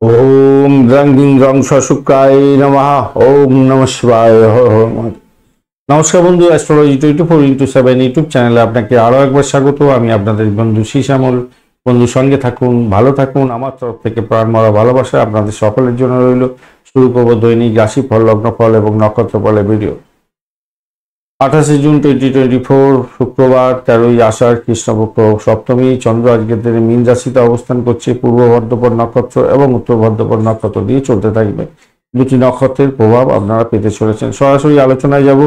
ओम रंग दिन रंग शुक्राय नमः। ओम नमः शिवाय। हर हर महादेव। নমস্কার বন্ধু, অ্যাস্ট্রোলজি 24x7 ইউটিউব চ্যানেলে আপনাকে আরো একবার স্বাগত। আমি আপনাদের বন্ধু শ্যামল। বন্ধু সঙ্গে থাকুন, ভালো থাকুন। আমার তরফ থেকে প্রাণ মারা ভালোবাসা আপনাদের সকলের জন্য রইল। শুরু করব দৈনিক রাশিফল, লগ্নফল এবং নক্ষত্রফলের ভিডিও। 28 জুন 2024 শুক্রবার, 13ই আষাঢ়, কৃষ্ণপক্ষ সপ্তমী। চন্দ্র আজকের দিনে মীন রাশিতে অবস্থান করছে। পূর্ব ভাদ্রপদ নক্ষত্র এবং উত্তর ভাদ্রপদ নক্ষত্র দিয়ে চলতে থাকবে। দুটি নক্ষত্রের প্রভাব আপনারা পেতে চলেছেন। সরাসরি আলোচনায় যাব।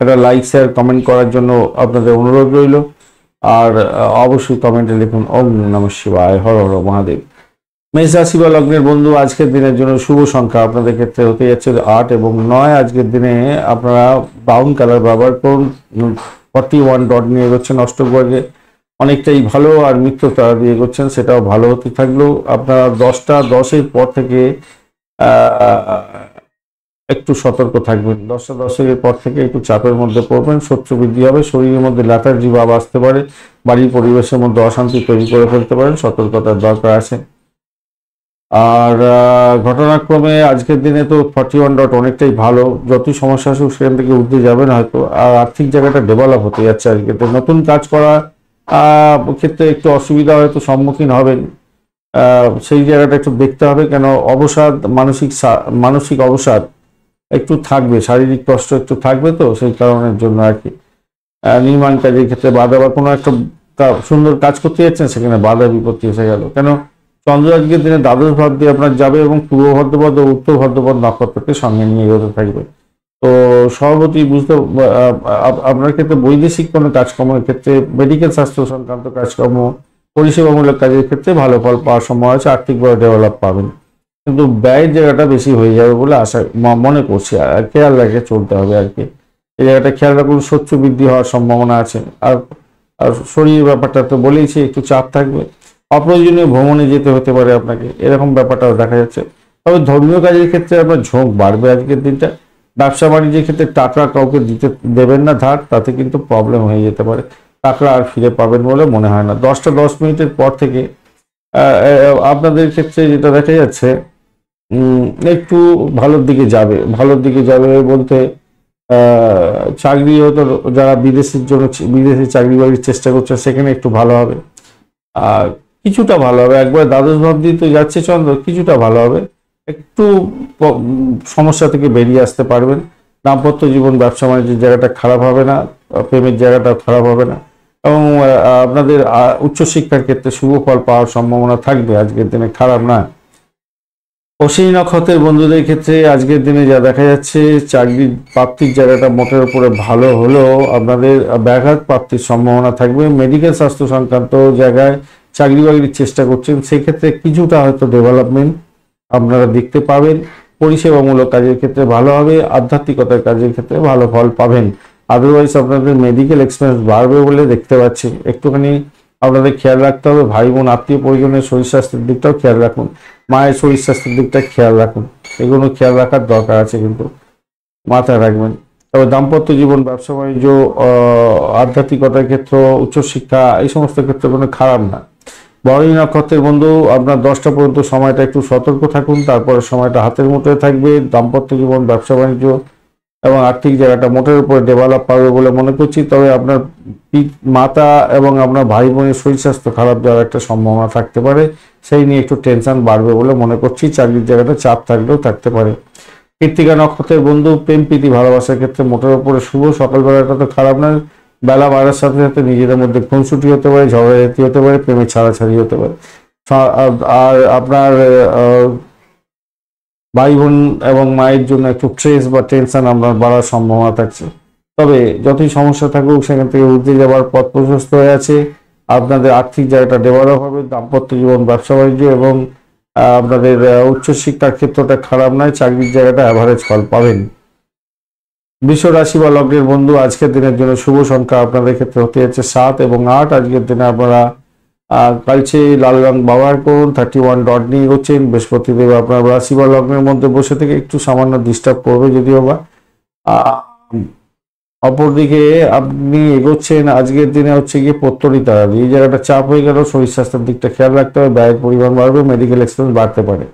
একটা লাইক শেয়ার কমেন্ট করার জন্য আপনাদের অনুরোধ রইল। আর অবশ্যই কমেন্টে লিখুন ওম নমঃ শিবায়, হর হর মহাদেব। মেষ রাশি বা লগ্নের বন্ধু, আজকের দিনের জন্য শুভ সংখ্যা আপনাদের ক্ষেত্রে হতে যাচ্ছে 8 এবং 9। আজকের দিনে আপনারা ব্রাউন কালার ব্যবহার করুন। 41 ডট নিয়ে এগোচ্ছেন অষ্টকবর্গে, অনেকটাই ভালো। আর মিত্র তারা দিয়ে এগোচ্ছেন, সেটাও ভালো হতে থাকলেও আপনারা 10টা 10-এর পর থেকে একটু সতর্ক থাকবেন। 10টা 10-এর পর থেকে একটু চাপের মধ্যে পড়বেন, শত্রু বৃদ্ধি হবে, শরীরের মধ্যে ল্যাথার্জি ভাব আসতে পারে, বাড়ির পরিবেশের মধ্যে অশান্তি তৈরি করে ফেলতে পারেন। সতর্কতার দরকার আছে। আর ঘটনাক্রমে আজকের দিনে তো 41 ডট অনেকটাই ভালো। যতই সমস্যা আসুক সেখান থেকে উঠতে যাবেন হয়তো। আর আর্থিক জায়গাটা ডেভেলপ হতে যাচ্ছে আজকে। তো নতুন কাজ করা ক্ষেত্রে একটু অসুবিধা হয়তো সম্মুখীন হবেন। সেই জায়গাটা একটু দেখতে হবে, কেন অবসাদ, মানসিক অবসাদ একটু থাকবে, শারীরিক কষ্ট একটু থাকবে। তো সেই কারণের জন্য আর কি নির্মাণ কাজের ক্ষেত্রে বাধা বা কোনো একটা সুন্দর কাজ করতে যাচ্ছেন সেখানে বাধা বিপত্তি এসে গেল। কেন চন্দ্র আজকের দিনে দ্বাদশ ভাব দিয়ে আপনার যাবে এবং পূর্ব ভাদ্রপদ ও উত্তর ভাদ্রপদ নক্ষত্রকে সঙ্গে নিয়ে এগোতে থাকবে। তো সর্বতি বুঝতে আপনার ক্ষেত্রে বৈদেশিক কোনো কাজকর্মের ক্ষেত্রে, মেডিকেল স্বাস্থ্য সংক্রান্ত কাজকর্ম, পরিষেবামূলক কাজের ক্ষেত্রে ভালো ফল পাওয়ার সম্ভাবনা আছে। আর্থিকভাবে ডেভেলপ পাবেন, কিন্তু ব্যয়ের জায়গাটা বেশি হয়ে যাবে বলে আশা মনে করছি। আর খেয়াল রেখে চলতে হবে আর কি। এই জায়গাটা খেয়াল রাখুন, শত্রু বৃদ্ধি হওয়ার সম্ভাবনা আছে। আর শরীরের ব্যাপারটা তো বলেইছি, একটু চাপ থাকবে। অপ্রয়োজনীয় ভ্রমণে যেতে হতে পারে আপনাকে, এরকম ব্যাপারটাও দেখা যাচ্ছে। তবে ধর্মীয় কাজের ক্ষেত্রে আপনার ঝোঁক বাড়বে আজকের দিনটা। ব্যবসা বাণিজ্যের ক্ষেত্রে টাকা কাউকে দেবেন না ধার, তাতে কিন্তু প্রবলেম হয়ে যেতে পারে। টাকা আর ফিরে পাবেন বলে মনে হয় না। 10টা 10 মিনিটের পর থেকে আপনাদের ক্ষেত্রে যেটা দেখা যাচ্ছে একটু ভালোর দিকে যাবে। ভালোর দিকে যাবে বলতে চাকরি হয়তো যারা বিদেশি চাকরি বাকরির চেষ্টা করছে সেখানে একটু ভালো হবে। আর কিছুটা ভালো হবে। একবার দ্বাদশ ভাব দিয়ে তো যাচ্ছে চন্দ্র, কিছুটা ভালো হবে। একটু সমস্যা থেকে বেরিয়ে আসতে পারবেন। দাম্পত্য জীবন, ব্যবসা বাণিজ্যের জায়গাটা খারাপ হবে না, প্রেমের জায়গাটা খারাপ হবে না। এবং আপনাদের উচ্চশিক্ষার ক্ষেত্রে শুভ ফল পাওয়ার সম্ভাবনা থাকবে আজকের দিনে, খারাপ না। অশ্বিনী নক্ষত্রের বন্ধুদের ক্ষেত্রে আজকের দিনে যা দেখা যাচ্ছে, চাকরির প্রাপ্তির জায়গাটা মোটের উপরে ভালো হলেও আপনাদের ব্যাঘাত প্রাপ্তির সম্ভাবনা থাকবে। মেডিকেল স্বাস্থ্য সংক্রান্ত জায়গায় চাকরি বাকরির চেষ্টা করছেন, সেক্ষেত্রে কিছুটা হয়তো ডেভেলপমেন্ট আপনারা দেখতে পাবেন। পরিষেবামূলক কাজের ক্ষেত্রে ভালো হবে, আধ্যাত্মিকতার কাজের ক্ষেত্রে ভালো ফল পাবেন। আদারওয়াইজ আপনাদের মেডিকেল এক্সপেন্স বাড়বে বলে দেখতে পাচ্ছি। একটুখানি আপনাদের খেয়াল রাখতে হবে। ভাই বোন, আত্মীয় পরিজনের শরীর স্বাস্থ্যের দিকটাও খেয়াল রাখুন। মায়ের শরীর স্বাস্থ্যের দিকটা খেয়াল রাখুন। এগুলো খেয়াল রাখার দরকার আছে, কিন্তু মাথায় রাখবেন। তবে দাম্পত্য জীবন, ব্যবসা বাণিজ্য, আধ্যাত্মিকতার ক্ষেত্র, উচ্চশিক্ষা, এই সমস্ত ক্ষেত্রে কোনো খারাপ না। ভরণী নক্ষত্রের বন্ধু, আপনার 10টা পর্যন্ত সময়টা একটু সতর্ক থাকুন, তারপরে সময়টা হাতের মুঠোয় থাকবে। দাম্পত্য জীবন, ব্যবসা বাণিজ্য এবং আর্থিক জায়গাটা মোটের উপরে ডেভেলপ পাবে বলে মনে করছি। তবে আপনার মাতা এবং আপনার ভাই বোনের শরীর স্বাস্থ্য খারাপ যাওয়ার একটা সম্ভাবনা থাকতে পারে, সেই নিয়ে একটু টেনশন বাড়বে বলে মনে করছি। চাকরির জায়গাটা চাপ থাকলেও থাকতে পারে। কৃত্তিকা নক্ষত্রের বন্ধু, প্রেম প্রীতি ভালোবাসার ক্ষেত্রে মোটের উপরে শুভ। সকালবেলাটা তো খারাপ না, বেলা বাড়ার সাথে সাথে নিজেদের মধ্যে খুনসুটি হতে পারে, ঝগড়াঝাটি হতে পারে, প্রেমের ছাড়াছাড়ি হতে পারে। আর আপনার ভাই বোন এবং মায়ের জন্য একটু স্ট্রেস বা টেনশন আপনার বাড়ার সম্ভাবনা থাকছে। তবে যতই সমস্যা থাকুক সেখান থেকে উঠে যাওয়ার পথ প্রশস্ত হয়ে আছে। আপনাদের আর্থিক জায়গাটা ডেভেলপ হবে। দাম্পত্য জীবন, ব্যবসা বাণিজ্য এবং আপনাদের উচ্চশিক্ষার ক্ষেত্রটা খারাপ নয়। চাকরির জায়গাটা অ্যাভারেজ ফল পাবেন। বৃষ রাশি বা লগ্নের বন্ধু, আজকের দিনের জন্য শুভ সংখ্যা আপনাদের ক্ষেত্রে হতে যাচ্ছে 7 এবং 8। আজকের দিনে আপনারা কালচে লাল রং ব্যবহার করুন। 31 ডট নিয়ে এগোচ্ছেন। বৃহস্পতিদেব আপনার রাশি বা লগ্নের মধ্যে বসে থেকে একটু সামান্য ডিস্টার্ব করবে যদিও বা। অপরদিকে আপনি এগোচ্ছেন আজকের দিনে হচ্ছে গিয়ে পত্তরিতা, এই জায়গাটা চাপ হয়ে গেল। শরীর স্বাস্থ্যের দিকটা খেয়াল রাখতে হবে। ব্যয়ের পরিমাণ বাড়বে, মেডিকেল এক্সপেন্স বাড়তে পারে।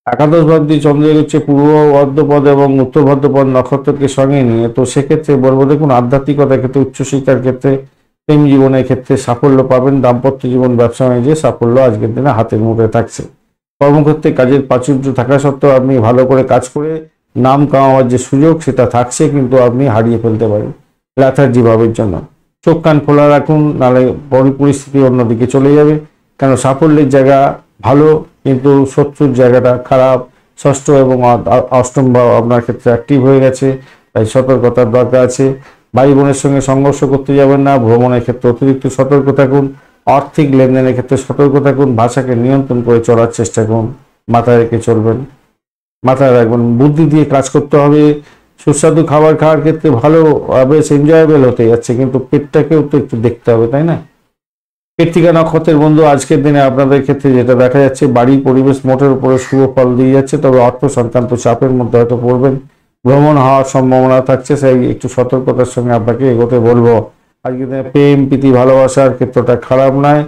একাদশ ভাবটি চন্দ্র এগোচ্ছে পূর্ব ভাদ্রপদ এবং উত্তর ভাদ্রপদ নক্ষত্রকে সঙ্গে নিয়ে। তো সেক্ষেত্রে বলবো দেখুন, আধ্যাত্মিকতার ক্ষেত্রে, উচ্চশিক্ষার ক্ষেত্রে, প্রেম জীবনের ক্ষেত্রে সাফল্য পাবেন। দাম্পত্য জীবন, ব্যবসা বাণিজ্যে সাফল্য আজকের দিনে হাতের মুঠে থাকছে। কর্মক্ষেত্রে কাজের প্রাচুর্য থাকা সত্ত্বেও আপনি ভালো করে কাজ করে নাম কামাবার যে সুযোগ সেটা থাকছে, কিন্তু আপনি হারিয়ে ফেলতে পারেন ল্যাথার্জি ভাবের জন্য। চোখ কান খোলা রাখুন, নাহলে পরিস্থিতি অন্যদিকে চলে যাবে। কেন সাফল্যের জায়গা ভালো, কিন্তু শত্রুর জায়গাটা খারাপ। ষষ্ঠ এবং অষ্টম ভাব আপনার ক্ষেত্রে অ্যাক্টিভ হয়ে গেছে, তাই সতর্কতার দরকার আছে। ভাই বোনের সঙ্গে সংঘর্ষ করতে যাবেন না। ভ্রমণের ক্ষেত্রে অতিরিক্ত সতর্ক থাকুন। আর্থিক লেনদেনের ক্ষেত্রে সতর্ক থাকুন। ভাষাকে নিয়ন্ত্রণ করে চলার চেষ্টা করুন, মাথায় রেখে চলবেন, মাথায় রাখবেন। বুদ্ধি দিয়ে কাজ করতে হবে। সুস্বাদু খাবার খাওয়ার ক্ষেত্রে ভালো, বেশ এনজয়েবল হতে যাচ্ছে, কিন্তু পেটটাকেও তো একটু দেখতে হবে, তাই না? কৃত্তিকা নক্ষত্রের বন্ধু, আজকের দিনে আপনাদের ক্ষেত্রে যেটা দেখা যাচ্ছে, বাড়ির পরিবেশ মোটের উপরে শুভ ফল দিয়ে যাচ্ছে, তবে অর্থ সংক্রান্ত চাপের মধ্যে হয়তো পড়বেন। ভ্রমণ হওয়ার সম্ভাবনা থাকছে, সেই একটু সতর্কতার সঙ্গে আপনাকে এগোতে বলবো। আজকের দিনে প্রেম প্রীতি ভালোবাসার ক্ষেত্রটা খারাপ নয়।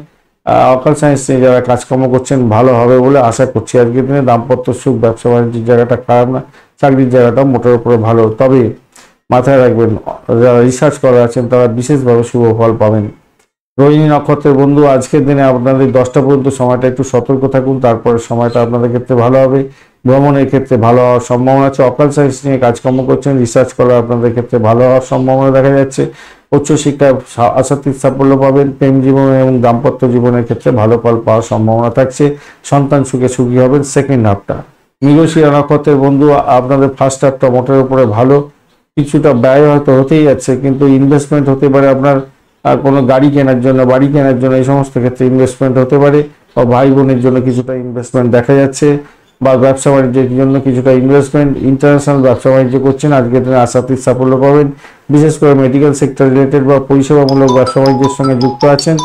অকাল সায়েন্স নিয়ে যারা কাজকর্ম করছেন ভালো হবে বলে আশা করছি। আজকের দিনে দাম্পত্য সুখ, ব্যবসা বাণিজ্যের জায়গাটা খারাপ না, চাকরির জায়গাটা মোটের উপরে ভালো। তবে মাথায় রাখবেন, যারা রিসার্চ করা আছেন তারা বিশেষভাবে শুভ ফল পাবেন। রোহিণী নক্ষত্রের বন্ধু, আজকের দিনে আপনাদের 10টা পর্যন্ত সময়টা একটু সতর্ক থাকুন, তারপরে সময়টা আপনাদের ক্ষেত্রে ভালো হবে। ভ্রমণের ক্ষেত্রে ভালো হওয়ার সম্ভাবনা আছে। অকাল সায়েন্স নিয়ে কাজকর্ম করছেন, রিসার্চ করা আপনাদের ক্ষেত্রে ভালো হওয়ার সম্ভাবনা দেখা যাচ্ছে। উচ্চশিক্ষায় আশাতীত সাফল্য পাবেন। প্রেম জীবন এবং দাম্পত্য জীবনের ক্ষেত্রে ভালো ফল পাওয়ার সম্ভাবনা থাকছে। সন্তান সুখে সুখী হবেন সেকেন্ড হাফটা। মৃগশিরা নক্ষত্রের বন্ধু, আপনাদের ফার্স্ট হাফটা মোটের উপরে ভালো। কিছুটা ব্যয় হয়তো হতেই যাচ্ছে, কিন্তু ইনভেস্টমেন্ট হতে পারে আপনার কোনো গাড়ি কেনার জন্য, বাড়ি কেনার জন্য, এই সমস্ত ক্ষেত্রে ইনভেস্টমেন্ট হতে পারে। বা ভাই বোনের জন্য কিছুটা ইনভেস্টমেন্ট দেখা যাচ্ছে, বা ব্যবসা বাণিজ্যের জন্য কিছুটা ইনভেস্টমেন্ট। ইন্টারন্যাশনাল ব্যবসা বাণিজ্য করছেন, আজকের দিনে আশাতীত সাফল্য পাবেন। বিশেষ করে মেডিকেল সেক্টর রিলেটেড বা পরিষেবামূলক ব্যবসা বাণিজ্যের সঙ্গে যুক্ত আছেন,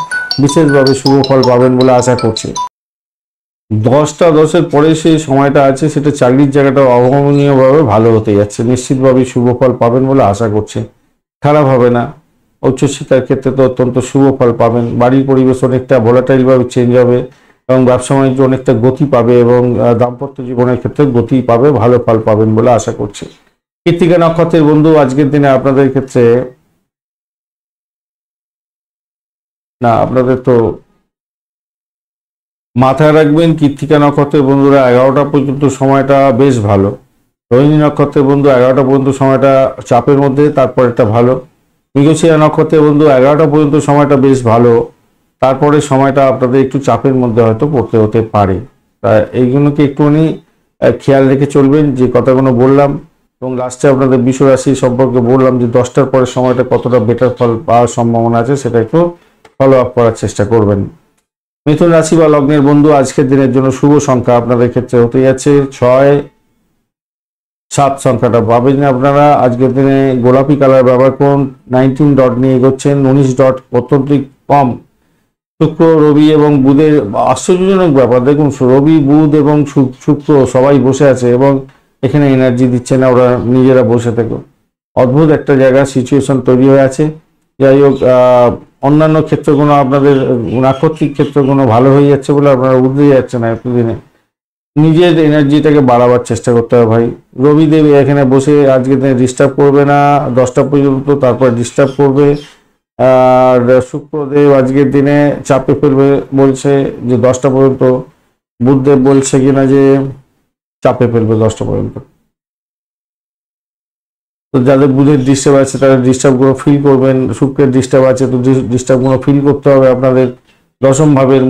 বিশেষভাবে শুভ ফল পাবেন বলে আশা করছি। 10টা 10-এর পরে সেই সময়টা আছে, সেটা চাকরির জায়গাটা অভাবনীয়ভাবে ভালো হতে যাচ্ছে। নিশ্চিতভাবে শুভ ফল পাবেন বলে আশা করছি, খারাপ হবে না। উচ্চশিক্ষার ক্ষেত্রে তো অত্যন্ত শুভ ফল পাবেন। বাড়ির পরিবেশ অনেকটা ভোলাটাইলভাবে চেঞ্জ হবে, এবং ব্যবসা বাণিজ্য অনেকটা গতি পাবে, এবং দাম্পত্য জীবনের ক্ষেত্রে গতি পাবে, ভালো ফল পাবেন বলে আশা করছি। কৃত্তিকা নক্ষত্রের বন্ধু, আজকের দিনে আপনাদের ক্ষেত্রে না, আপনাদের তো মাথায় রাখবেন, কৃত্তিকা নক্ষত্রের বন্ধুরা 11টা পর্যন্ত সময়টা বেশ ভালো। রোহিণী নক্ষত্রের বন্ধু 11টা পর্যন্ত সময়টা চাপের মধ্যে, তারপর একটা ভালো। মৃগশিরা নক্ষত্রের বন্ধু 11টা পর্যন্ত সময়টা বেশ ভালো, তারপরে সময়টা আপনাদের একটু চাপের মধ্যে হয়তো পড়তে হতে পারে। তা এইগুলোকে একটুখানি খেয়াল রেখে চলবেন, যে কথাগুলো বললাম। এবং লাস্টে আপনাদের বিশ্ব রাশি সম্পর্কে বললাম যে 10টার পরে সময়টা কতটা বেটার ফল পাওয়ার সম্ভাবনা আছে, সেটা একটু ফলো আপ করার চেষ্টা করবেন। মিথুন রাশি বা লগ্নের বন্ধু, আজকের দিনের জন্য শুভ সংখ্যা আপনাদের ক্ষেত্রে হতে যাচ্ছে 6, 7 সংখ্যাটা পাবেন আপনারা। আজকের দিনে গোলাপি কালার ব্যবহার করুন। 19 ডট নিয়ে এগোচ্ছেন, 19 ডট অত্যন্তই কম। শুক্র, রবি এবং বুধের আশ্চর্যজনক ব্যাপার, দেখুন রবি, বুধ এবং শুক্র সবাই বসে আছে, এবং এখানে এনার্জি দিচ্ছে না, ওরা নিজেরা বসে থাকে। অদ্ভুত একটা জায়গা, সিচুয়েশন তৈরি হয়ে আছে। যাই হোক, অন্যান্য ক্ষেত্রগুলো আপনাদের, নাক্ষত্রিক ক্ষেত্রগুলো ভালো হয়ে যাচ্ছে বলে আপনারা উঠতে যাচ্ছে না এতদিনে। নিজের এনার্জিটাকে বাড়াবার চেষ্টা করতে হবে ভাই। রবিদেব এখানে বসে আজকের দিনে ডিস্টার্ব করবে না 10টা পর্যন্ত, তারপর ডিস্টার্ব করবে। আর শুক্রদেব আজকের দিনে চাপে ফেলবে বলছে, যে 10টা পর্যন্ত। বুধদেব বলছে কিনা যে চাপে ফেলবে 10টা পর্যন্ত। তো যাদের বুধের ডিস্টার্ব আছে তারা ডিস্টার্বগুলো ফিল করবেন। শুক্রের ডিস্টার্ব আছে, তো ডিস্টার্বগুলো ফিল করতে হবে আপনাদের। দশম ভাবের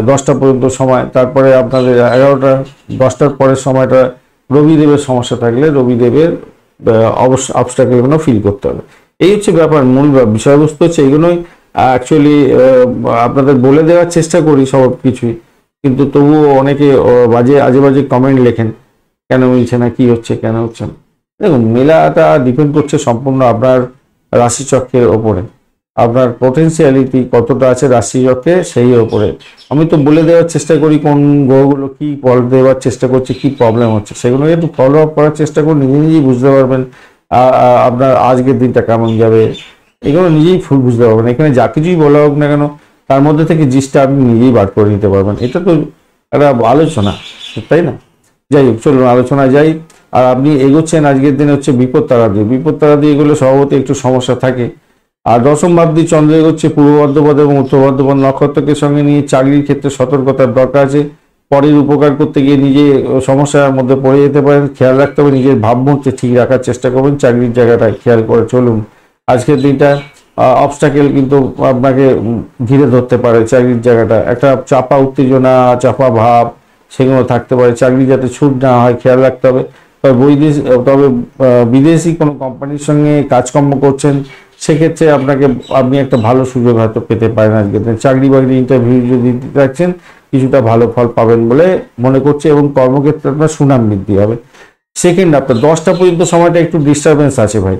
10টা পর্যন্ত সময়, তারপরে আপনাদের 11টা 10টার পরের সময়টা রবিদেবের সমস্যা থাকলে রবিদেবের অবশ্য অবস্ট্রাকেলগুলো ফিল করতে হবে। এই হচ্ছে ব্যাপার, মূল বিষয়বস্তু হচ্ছে এইগুলোই। অ্যাকচুয়ালি আপনাদের বলে দেওয়ার চেষ্টা করি সব কিছুই, কিন্তু তবুও অনেকে আজে বাজে কমেন্ট লেখেন, কেন মিলছে না, কি হচ্ছে, কেন হচ্ছে না। দেখুন, মেলাটা ডিপেন্ড করছে সম্পূর্ণ আপনার রাশিচক্রের ওপরে। আপনার পোটেন্সিয়ালিটি কতটা আছে রাশিচক্রে, সেই ওপরে। আমি তো বলে দেওয়ার চেষ্টা করি কোন গ্রহগুলো কি ফল দেওয়ার চেষ্টা করছে, কি প্রবলেম হচ্ছে, সেগুলো একটু ফলো আপ করার চেষ্টা করুন, নিজেই বুঝতে পারবেন আপনার আজকের দিনটা কেমন যাবে। এগুলো নিজেই ফুল বুঝতে পারবেন। এখানে যা কিছুই বলা হোক না কেন, তার মধ্যে থেকে জিনিসটা আপনি নিজেই বার করে নিতে পারবেন। এটা তো একটা আলোচনা, তাই না? যাই হোক, চলুন আলোচনায় যাই। আর আপনি এগোচ্ছেন আজকের দিনে হচ্ছে বিপদ তারা দিয়ে, বিপদ তারা দিয়ে এগুলো স্বভাবতই একটু সমস্যা থাকে। আর দশম ভাবটি চন্দ্র এগোচ্ছে পূর্ব বর্ধমান এবং উত্তর বর্ধমান নক্ষত্রকে সঙ্গে নিয়ে, চাকরির ক্ষেত্রে সতর্কতার দরকার আছে। পরের উপকার করতে গিয়ে নিজে সমস্যার মধ্যে পড়ে যেতে পারেন, খেয়াল রাখতে হবে, নিজের ভাবমূর্তি ঠিক রাখার চেষ্টা করবেন, চাকরির জায়গাটায় খেয়াল করে চলুন। আজকের দিনটা অবস্টাকেল কিন্তু আপনাকে ঘিরে ধরতে পারে, চাকরির জায়গাটা একটা চাপা উত্তেজনা, চাপা ভাব সেগুলো থাকতে পারে, চাকরি যাতে ছুট না হয় খেয়াল রাখতে হবে। তবে বিদেশি কোনো কোম্পানির সঙ্গে কাজকর্ম করছেন, সেক্ষেত্রে আপনি একটা ভালো সুযোগ হয়তো পেতে পারেন আজকে। চাকরি বাকরি ইন্টারভিউ যদি দিতে যাচ্ছেন, কিছুটা ভালো ফল পাবেন বলে মনে করছে এবং কর্মক্ষেত্রে আপনার সুনাম বৃদ্ধি হবে। সেকেন্ড আপনার 10টা পর্যন্ত সময়টা একটু ডিস্টারবেন্স আছে ভাই,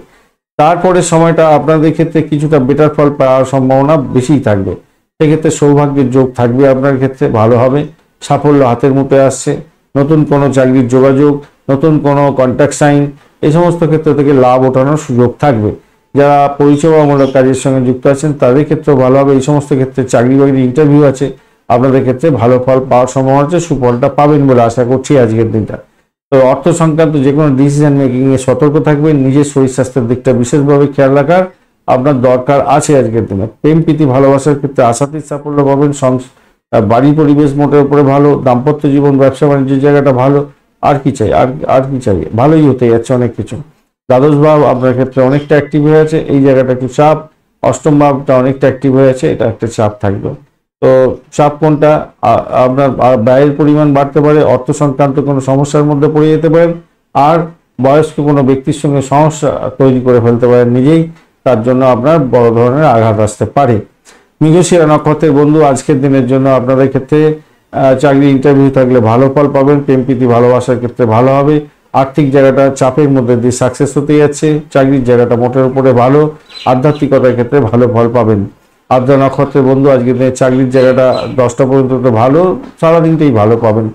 তারপরে সময়টা আপনাদের ক্ষেত্রে কিছুটা বেটার ফল পাওয়ার সম্ভাবনা বেশিই থাকবে। সেক্ষেত্রে সৌভাগ্যের যোগ থাকবে, আপনার ক্ষেত্রে ভালো হবে, সাফল্য হাতের মুঠোয় আসছে, নতুন কোনো চাকরির যোগাযোগ, নতুন কোনো কন্ট্রাক্ট সাইন, এই সমস্ত ক্ষেত্র থেকে লাভ ওঠানোর সুযোগ থাকবে। যারা পরিষেবামূলক কাজের সঙ্গে যুক্ত আছেন তাদের ক্ষেত্রেও ভালো হবে। এই সমস্ত ক্ষেত্রে চাকরি বাকরি ইন্টারভিউ আছে, আপনাদের ক্ষেত্রে ভালো ফল পাওয়ার সম্ভাবনা আছে, সুফলটা পাবেন বলে আশা করছি আজকের দিনটা। তো অর্থ সংক্রান্ত যে কোনো ডিসিশন মেকিং এ সতর্ক থাকবেন, নিজের শরীর স্বাস্থ্যের দিকটা বিশেষভাবে খেয়াল রাখার আপনার দরকার আছে আজকের দিনে। প্রেম প্রীতি ভালোবাসার ক্ষেত্রে আশাতীত সাফল্য পাবেন, বাড়ি পরিবেশ মোটের উপরে ভালো, দাম্পত্য জীবন ব্যবসা বাণিজ্যের জায়গাটা ভালো। আর কি চাই, আর কি চাই, ভালোই হতে যাচ্ছে অনেক কিছু। দ্বাদশ ভাব আপনার ক্ষেত্রে অনেকটা অ্যাক্টিভ হয়ে আছে, এই জায়গাটা একটু চাপ। অষ্টম ভাবটা অনেকটা অ্যাক্টিভ হয়ে আছে, এটা একটা চাপ থাকবে। তো চাপ কোনটা, আপনার ব্যয়ের পরিমাণ বাড়তে পারে, অর্থ সংক্রান্ত কোনো সমস্যার মধ্যে পড়ে যেতে পারেন, আর বয়স্ক কোনো ব্যক্তির সঙ্গে সমস্যা তৈরি করে ফেলতে পারেন নিজেই, তার জন্য আপনার বড় ধরনের আঘাত আসতে পারে। মৃগশিরা নক্ষত্রের বন্ধু, আজকের দিনের জন্য আপনাদের ক্ষেত্রে চাকরি ইন্টারভিউ থাকলে ভালো ফল পাবেন, প্রেম প্রীতি ভালোবাসার ক্ষেত্রে ভালো হবে, আর্থিক জায়গাটা চাপের মধ্যে দিয়ে সাকসেস হতে যাচ্ছে, চাকরির জায়গাটা মোটের উপরে ভালো, আধ্যাত্মিকতার ক্ষেত্রে ভালো ফল পাবেন। আদ্রা নক্ষত্রের বন্ধু, আজকের দিনে চাকরির জায়গাটা 10টা পর্যন্ত তো ভালো, সারাদিনটাই ভালো পাবেন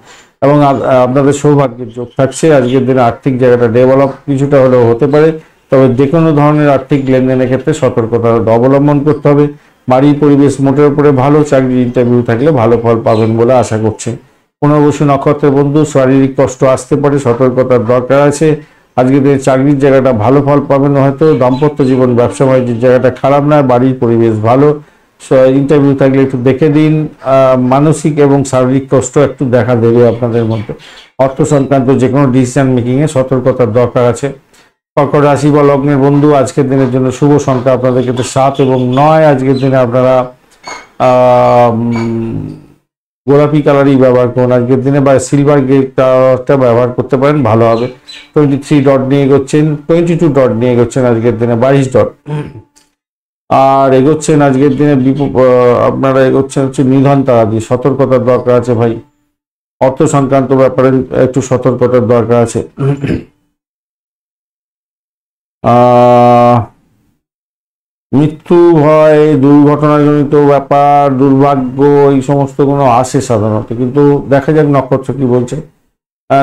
এবং আপনাদের সৌভাগ্যের যোগ থাকছে। আজকের দিনে আর্থিক জায়গাটা ডেভেলপ কিছুটা হলেও হতে পারে, তবে যে কোনো ধরনের আর্থিক লেনদেনের ক্ষেত্রে সতর্কতা অবলম্বন করতে হবে। বাড়ির পরিবেশ মোটের উপরে ভালো, চাকরির ইন্টারভিউ থাকলে ভালো ফল পাবেন বলে আশা করছি। পুনর্বসু নক্ষত্রের বন্ধু, শারীরিক কষ্ট আসতে পারে, সতর্কতার দরকার আছে। আজকে চাকরির জায়গাটা ভালো ফল পাবেন হয়তো, দাম্পত্য জীবন ব্যবসা বাণিজ্যের জায়গাটা খারাপ নয়, বাড়ির পরিবেশ ভালো, ইন্টারভিউ থাকলে একটু দেখে দিন। মানসিক এবং শারীরিক কষ্ট একটু দেখা দেবে আপনাদের মধ্যে। অর্থ সংক্রান্ত যে কোনো ডিসিশন মেকিং এ সতর্কতার দরকার আছে। কর্কট রাশি বা লগ্নের বন্ধু, আজকের দিনের জন্য শুভ সংখ্যা আপনাদের ক্ষেত্রে 7 এবং 9। আজকের দিনে আপনারা গোলাপি কালারই ব্যবহার করুন আজকের দিনে, বা সিলভার গেটটা ব্যবহার করতে পারেন, ভালো হবে। 23 ডট নিয়ে এগোচ্ছেন, 22 ডট নিয়ে এগোচ্ছেন আজকের দিনে, 22 ডট। আর এগোচ্ছেন আজকের দিনে আপনারা এগোচ্ছেন হচ্ছে নিধন তারা দিয়ে, সতর্কতার দরকার আছে ভাই। অর্থ সংক্রান্ত ব্যাপারে একটু সতর্কতার দরকার আছে। মৃত্যু, ভয়, দুর্ঘটনাজনিত ব্যাপার, দুর্ভাগ্য, এই সমস্ত কোনো আসে সাধারণত, কিন্তু দেখা যাক নক্ষত্র কি বলছে।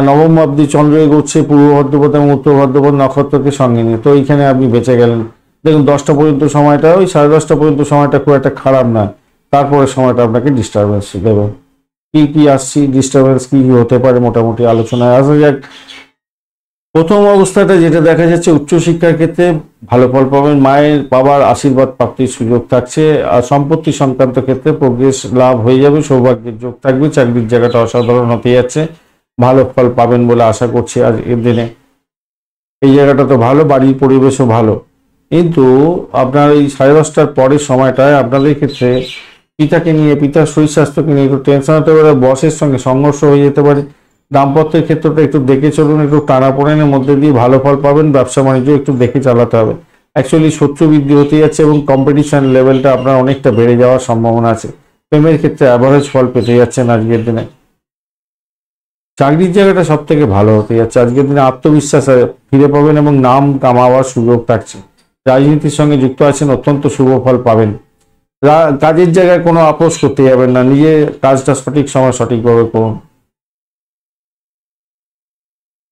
নবম অব্দি চন্দ্র এগোচ্ছে পূর্ব বর্ধমান এবং উত্তর বর্ধমান নক্ষত্রকে সঙ্গে নিয়ে, তো এইখানে আপনি বেঁচে গেলেন। দেখুন 10টা পর্যন্ত সময়টা, ওই 10:30 পর্যন্ত সময়টা খুব একটা খারাপ নয়, তারপরে সময়টা আপনাকে ডিস্টারবেন্স দেবে। কি আসছি, ডিস্টারবেন্স কি হতে পারে মোটামুটি আলোচনায় আসা যাক। প্রথম অবস্থাটা যেটা দেখা যাচ্ছে, উচ্চশিক্ষার ক্ষেত্রে ভালো ফল পাবেন, মায়ের বাবার আশীর্বাদ প্রাপ্তির সুযোগ থাকছে, আর সম্পত্তি সংক্রান্ত ক্ষেত্রে প্রোগ্রেস লাভ হয়ে যাবে, সৌভাগ্যের যোগ থাকবে, চাকরির জায়গাটা অসাধারণ হতে যাচ্ছে, ভালো ফল পাবেন বলে আশা করছি আজকের দিনে। এই জায়গাটা তো ভালো, বাড়ির পরিবেশও ভালো, কিন্তু আপনার এই 10:30টার পরের সময়টায় আপনাদের ক্ষেত্রে পিতাকে নিয়ে, পিতার শরীর স্বাস্থ্যকে নিয়ে একটু টেনশন হতে পারে, বসের সঙ্গে সংঘর্ষ হয়ে যেতে পারে। দাম্পত্যের ক্ষেত্রটা একটু দেখে চলুন, একটু টানাপোড়েনের মধ্যে দিয়ে ভালো ফল পাবেন, ব্যবসা বাণিজ্য একটু দেখে চালাতে হবে। অ্যাকচুয়ালি শত্রু বৃদ্ধি হতে যাচ্ছে এবং কম্পিটিশন লেভেলটা আপনার অনেকটা বেড়ে যাওয়ার সম্ভাবনা আছে। প্রেমের ক্ষেত্রে অ্যাভারেজ ফল পেতে যাচ্ছেন আজকের দিনে। চাকরির জায়গাটা সব থেকে ভালো হতে যাচ্ছে আজকের দিনে, আত্মবিশ্বাস ফিরে পাবেন এবং নাম কামাবার সুযোগ থাকছে। রাজনীতির সঙ্গে যুক্ত আছেন, অত্যন্ত শুভ ফল পাবেন। কাজের জায়গায় কোনো আপোষ করতে যাবেন না, নিজে কাজটা সঠিক সময় সঠিকভাবে করুন।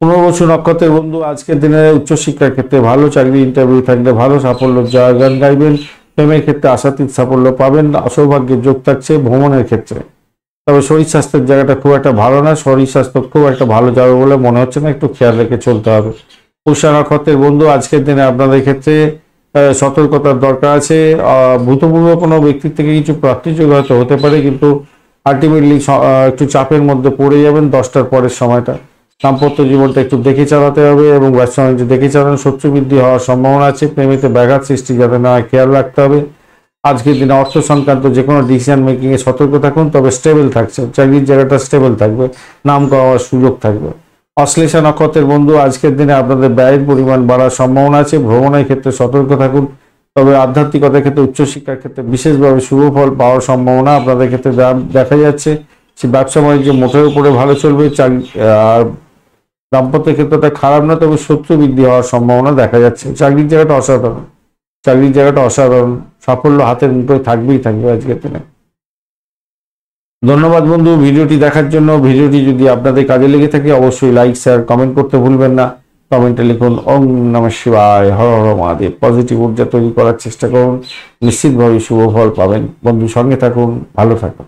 পুনর্বসু নক্ষত্রের বন্ধু, আজকের দিনে উচ্চশিক্ষার ক্ষেত্রে ভালো, চাকরি ইন্টারভিউ থাকলে ভালো, সাফল্য গান গাইবেন, প্রেমের ক্ষেত্রে আশাতীত সাফল্য পাবেন, সৌভাগ্যের যোগ থাকছে। ভ্রমণের ক্ষেত্রে তবে শরীর স্বাস্থ্যের জায়গাটা খুব একটা ভালো না, শরীর স্বাস্থ্য খুব একটা ভালো যাবে বলে মনে হচ্ছে না, একটু খেয়াল রেখে চলতে হবে। পুষ্যা নক্ষত্রের বন্ধু, আজকের দিনে আপনাদের ক্ষেত্রে সতর্কতার দরকার আছে। ভূতপূর্ব কোনো ব্যক্তির থেকে কিছু প্রাপ্তিযোগ হয়তো হতে পারে, কিন্তু আলটিমেটলি একটু চাপের মধ্যে পড়ে যাবেন 10টার পরের সময়টা। দাম্পত্য জীবনটা একটু দেখে চালাতে হবে এবং ব্যবসা বাণিজ্য দেখে চালানো। শত্রু বৃদ্ধি হওয়ার সম্ভাবনা আছে, প্রেমেতে ব্যাঘাত সৃষ্টি যাতে না হয় খেয়াল রাখতে হবে। আজকের দিনে অর্থ সংক্রান্ত যে কোনো ডিসিশন মেকিং এ সতর্ক থাকুন, তবে স্টেবল থাকছে, চাকরির জায়গাটা স্টেবল থাকবে, নাম করার সুযোগ থাকবে। অশ্লেষা নক্ষত্রের বন্ধু, আজকের দিনে আপনাদের ব্যয়ের পরিমাণ বাড়ার সম্ভাবনা আছে, ভ্রমণের ক্ষেত্রে সতর্ক থাকুন। তবে আধ্যাত্মিকতার ক্ষেত্রে উচ্চশিক্ষার ক্ষেত্রে বিশেষভাবে শুভ ফল পাওয়ার সম্ভাবনা আপনাদের ক্ষেত্রে দেখা যাচ্ছে। সে ব্যবসা বাণিজ্য মোটের উপরে ভালো চলবে। আর দাম্পত্যের ক্ষেত্রটা খারাপ না, তবে শত্রু বৃদ্ধি হওয়ার সম্ভাবনা দেখা যাচ্ছে। চাকরির জায়গাটা অসাধারণ, চাকরির জায়গাটা অসাধারণ, সাফল্য হাতের মুঠোয় থাকবেই থাকবে আজকের দিনে। ধন্যবাদ বন্ধু ভিডিওটি দেখার জন্য। ভিডিওটি যদি আপনাদের কাজে লেগে থাকে অবশ্যই লাইক শেয়ার কমেন্ট করতে ভুলবেন না। কমেন্টে লিখুন ওম নমঃ শিবায়, হর হর মহাদেব। পজিটিভ ঊর্জা তৈরি করার চেষ্টা করুন, নিশ্চিতভাবে শুভ ফল পাবেন। বন্ধু সঙ্গে থাকুন, ভালো থাকুন।